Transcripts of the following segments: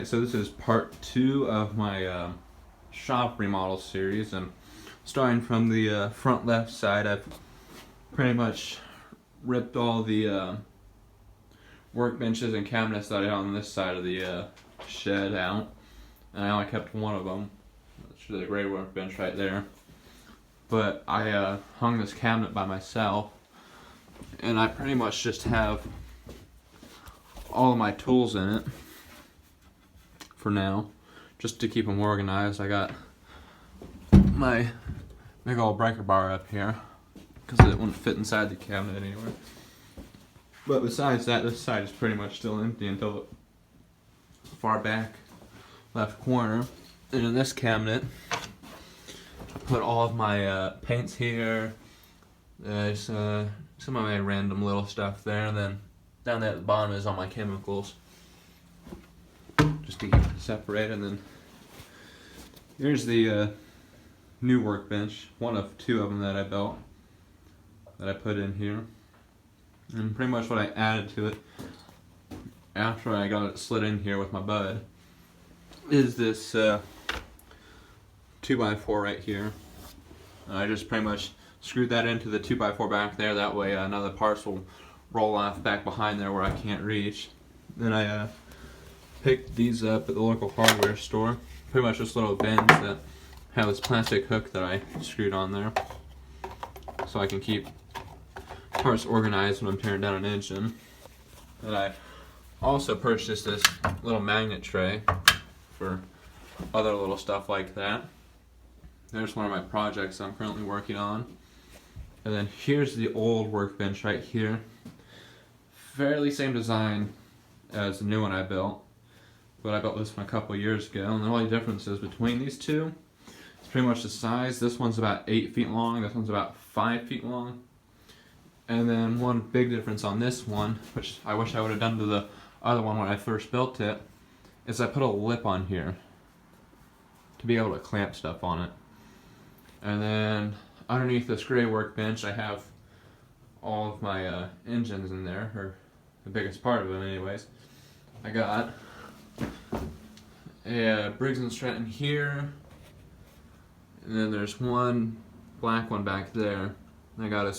So this is part 2 of my shop remodel series, and starting from the front left side, I've pretty much ripped all the workbenches and cabinets that I had on this side of the shed out, and I only kept one of them, which is a gray workbench right there. But I hung this cabinet by myself, and I pretty much just have all of my tools in it for now, just to keep them organized. I got my big old breaker bar up here because it wouldn't fit inside the cabinet anywhere. But besides that, this side is pretty much still empty until the far back left corner. And in this cabinet, I put all of my paints here. There's some of my random little stuff there, and then down there at the bottom is all my chemicals, just to keep it separated. And then here's the new workbench, one of 2 of them that I built, that I put in here. And pretty much what I added to it after I got it slid in here with my bud is this 2x4 right here. I just pretty much screwed that into the 2x4 back there, that way none of the parts will roll off back behind there where I can't reach. Then I picked these up at the local hardware store. Pretty much just little bins that have this plastic hook that I screwed on there, so I can keep parts organized when I'm tearing down an engine. And I also purchased this little magnet tray for other little stuff like that. There's one of my projects I'm currently working on. And then here's the old workbench right here. Fairly same design as the new one I built, but I built this one a couple years ago, and the only differences between these two is pretty much the size. This one's about 8 feet long, this one's about 5 feet long. And then one big difference on this one, which I wish I would have done to the other one when I first built it, is I put a lip on here to be able to clamp stuff on it. And then underneath this gray workbench, I have all of my engines in there, or the biggest part of them anyways. I got a Briggs & Stratton here, and then there's one black one back there. I got a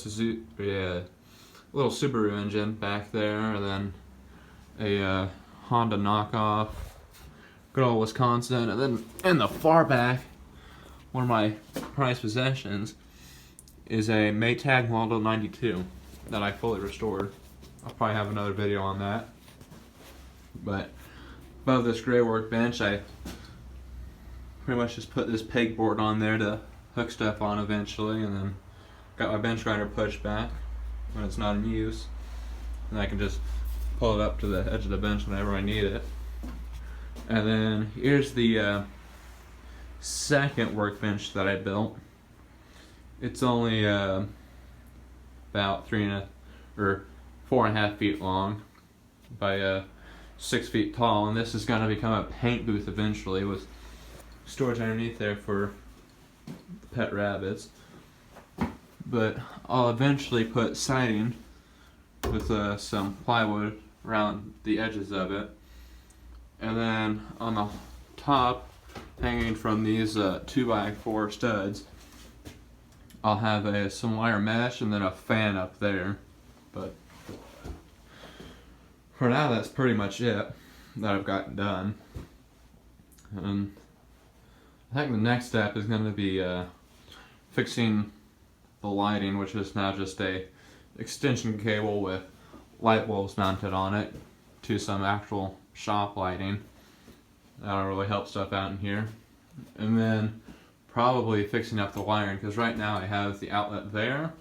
little Subaru engine back there, and then a Honda knockoff, good old Wisconsin. And then in the far back, one of my prized possessions is a Maytag Model 92 that I fully restored. I'll probably have another video on that. But above this gray workbench, I pretty much just put this pegboard on there to hook stuff on eventually, and then got my bench grinder pushed back when it's not in use, and I can just pull it up to the edge of the bench whenever I need it. And then here's the second workbench that I built. It's only about 4.5 feet long by 6 feet tall, and this is going to become a paint booth eventually, with storage underneath there for pet rabbits. But I'll eventually put siding with some plywood around the edges of it, and then on the top, hanging from these 2x4 studs, I'll have some wire mesh and then a fan up there. But for now, that's pretty much it that I've gotten done. And I think the next step is going to be fixing the lighting, which is now just a extension cable with light bulbs mounted on it to some actual shop lighting. That'll really help stuff out in here. And then probably fixing up the wiring, because right now I have the outlet there,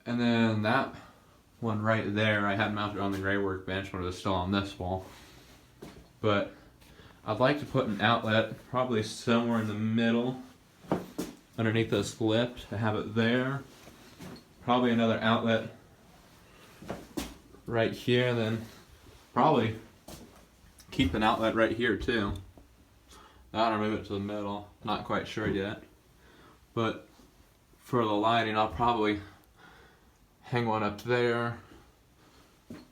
and then that one right there I had mounted on the gray workbench when it was still on this wall. But I'd like to put an outlet probably somewhere in the middle underneath this lip to have it there. Probably another outlet right here, and then probably keep an outlet right here too. That'll move it to the middle, not quite sure yet. But for the lighting, I'll probably hang one up there,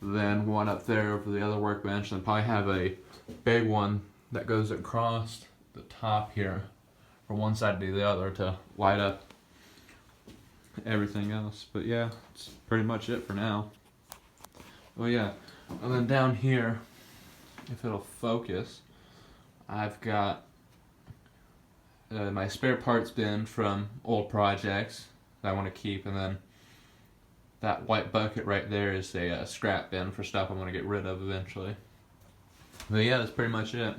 then one up there over the other workbench, and probably have a big one that goes across the top here from one side to the other to light up everything else. But yeah, it's pretty much it for now. Oh yeah, and then down here, if it'll focus, I've got my spare parts bin from old projects that I want to keep, and then that white bucket right there is a scrap bin for stuff I'm going to get rid of eventually. But yeah, that's pretty much it.